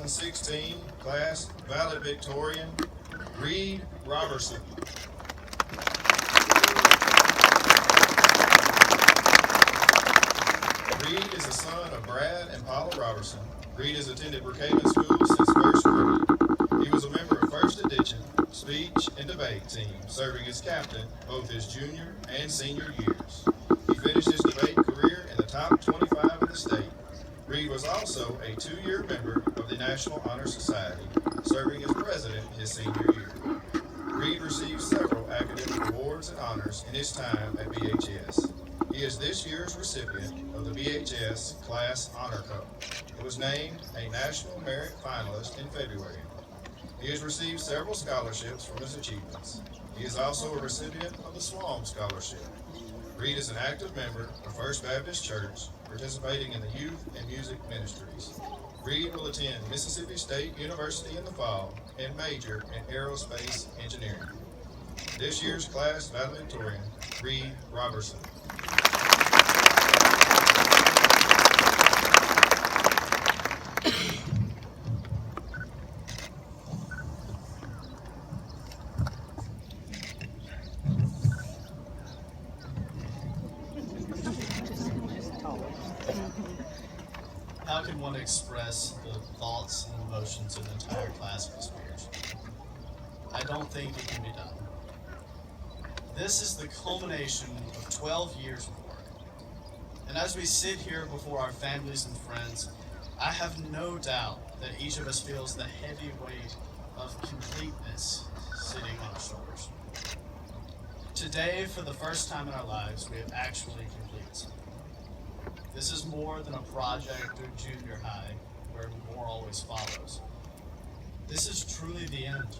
2016 class valedictorian, Reed Robertson. Reed is the son of Brad and Paula Robertson. Reed has attended Brookhaven School since first grade. He was a member of First Edition speech and debate team, serving as captain both his junior and senior years. He finished his debate career in the top 25 in the state. Reed was also a 2-year member of the National Honor Society, serving as president his senior year. Reed received several academic awards and honors in his time at BHS. He is this year's recipient of the BHS Class Honor Cup. It was named a National Merit Finalist in February. He has received several scholarships from his achievements. He is also a recipient of the Swam Scholarship. Reed is an active member of First Baptist Church, participating in the youth and music ministries. Reed will attend Mississippi State University in the fall and major in aerospace engineering. This year's class valedictorian, Reed Robertson. How can one express the thoughts and emotions of an entire class of his peers? I don't think it can be done. This is the culmination of 12 years of work. And as we sit here before our families and friends, I have no doubt that each of us feels the heavy weight of completeness sitting on our shoulders. Today, for the first time in our lives, we have actually completed something. This is more than a project or junior high where more always follows. This is truly the end,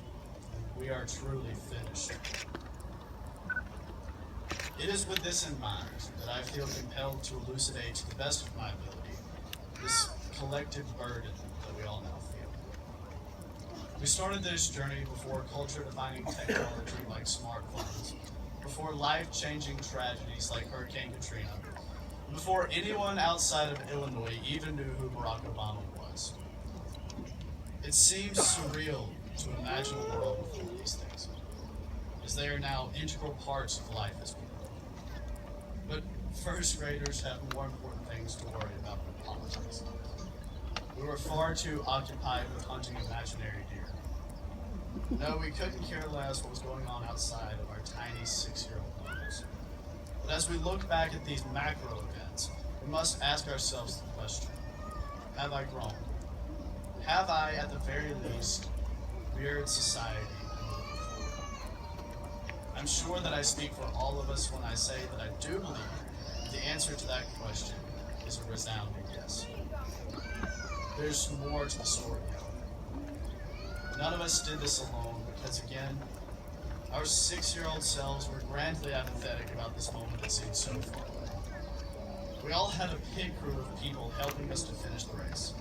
and we are truly finished. It is with this in mind that I feel compelled to elucidate to the best of my ability this collective burden that we all now feel. We started this journey before culture-defining technology like smartphones, before life-changing tragedies like Hurricane Katrina, before anyone outside of Illinois even knew who Barack Obama was. It seems surreal to imagine a world before these things, as they are now integral parts of life as we know it. But first graders have more important things to worry about than politics. We were far too occupied with hunting imaginary deer. No, we couldn't care less what was going on outside of our tiny 6-year-old bubbles. But as we look back at these macro events, we must ask ourselves the question, have I grown? Have I, at the very least, reared society and moving forward? I'm sure that I speak for all of us when I say that I do believe the answer to that question is a resounding yes. There's more to the story, however. None of us did this alone because, again, our 6-year-old selves were grandly apathetic about this moment that seemed so far away. We all had a pit crew of people helping us to finish the race.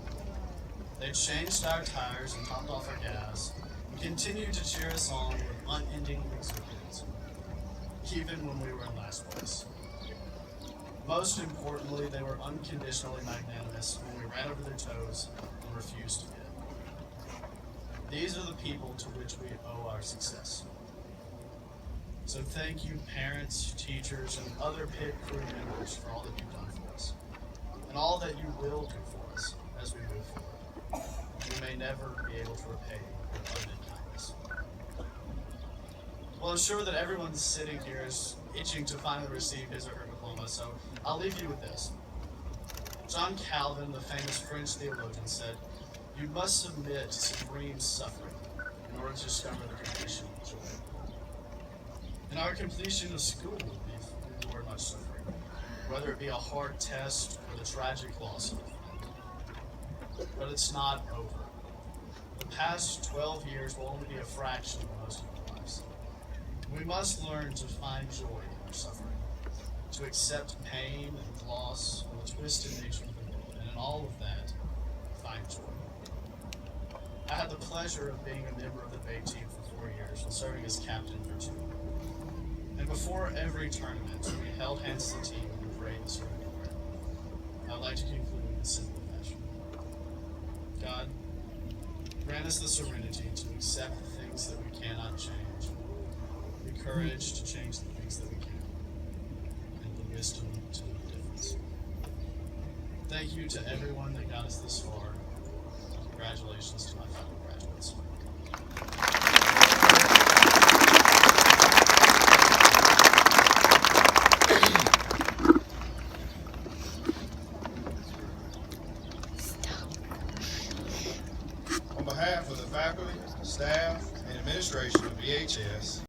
They changed our tires and topped off our gas and continued to cheer us on with unending exuberance, even when we were in last place. Most importantly, they were unconditionally magnanimous when we ran over their toes and refused to give. These are the people to which we owe our success. So thank you, parents, teachers, and other pit crew members for all that you've done for us, and all that you will do for us as we move forward. We may never be able to repay your abundant kindness. Well, I'm sure that everyone sitting here is itching to finally receive his or her diploma, so I'll leave you with this. John Calvin, the famous French theologian, said, "You must submit to supreme suffering in order to discover the condition of joy." In our completion of school, we've endured much suffering, whether it be a hard test or the tragic loss of a friend. But it's not over. The past 12 years will only be a fraction of most of our lives. We must learn to find joy in our suffering, to accept pain and loss and the twisted nature of the world, and in all of that, find joy. I had the pleasure of being a member of the debate team for 4 years and serving as captain for 2. And before every tournament, we held hands as a team and prayed the sermon prayer. I'd like to conclude in a simple fashion. God, grant us the serenity to accept the things that we cannot change, the courage to change the things that we can, and the wisdom to know the difference. Thank you to everyone that got us this far. Congratulations to my fellow graduates. On behalf of the faculty, staff, and administration of BHS,